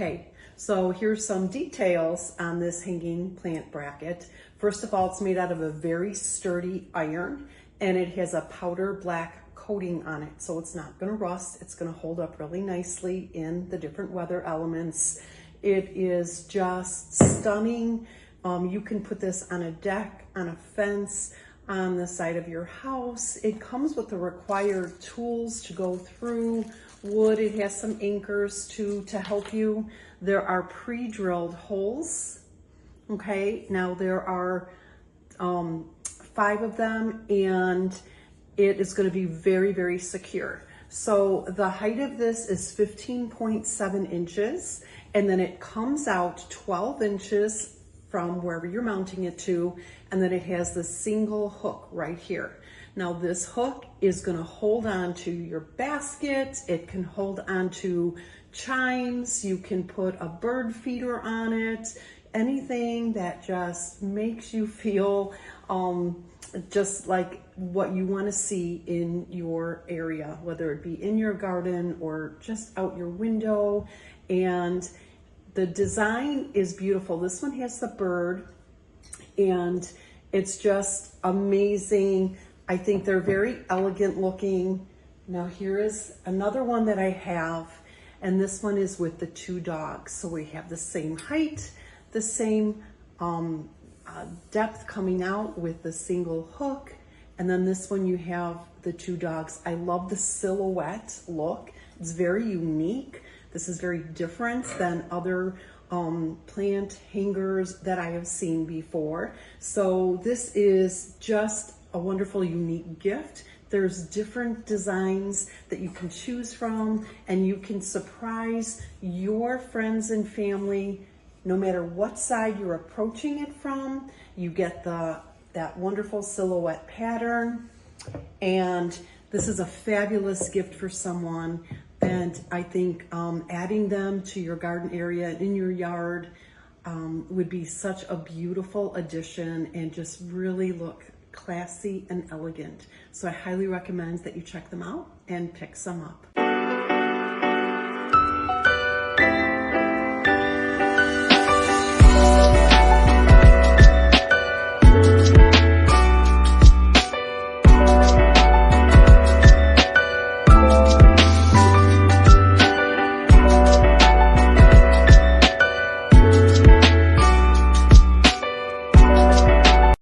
Okay, so here's some details on this hanging plant bracket. First of all, it's made out of a very sturdy iron, and it has a powder black coating on it, so it's not gonna rust. It's gonna hold up really nicely in the different weather elements. It is just stunning. You can put this on a deck, on a fence, on the side of your house. It comes with the required tools to go through wood. It has some anchors to help you. There are pre-drilled holes. Okay, now there are 5 of them, and it is going to be very, very secure. So the height of this is 15.7 inches, and then it comes out 12 inches from wherever you're mounting it to, and then it has the single hook right here. Now this hook is gonna hold on to your basket. It can hold on to chimes. You can put a bird feeder on it. Anything that just makes you feel just like what you wanna see in your area, whether it be in your garden or just out your window. And the design is beautiful. This one has the bird, and it's just amazing. I think they're very elegant looking. Now here is another one that I have, and this one is with the 2 dogs. So we have the same height, the same depth coming out with the single hook, and then this one you have the 2 dogs. I love the silhouette look. It's very unique. This is very different than other plant hangers that I have seen before. So this is just a wonderful, unique gift. There's different designs that you can choose from, and you can surprise your friends and family no matter what side you're approaching it from. You get that wonderful silhouette pattern, and this is a fabulous gift for someone. And I think adding them to your garden area and in your yard would be such a beautiful addition and just really look classy and elegant. So I highly recommend that you check them out and pick some up.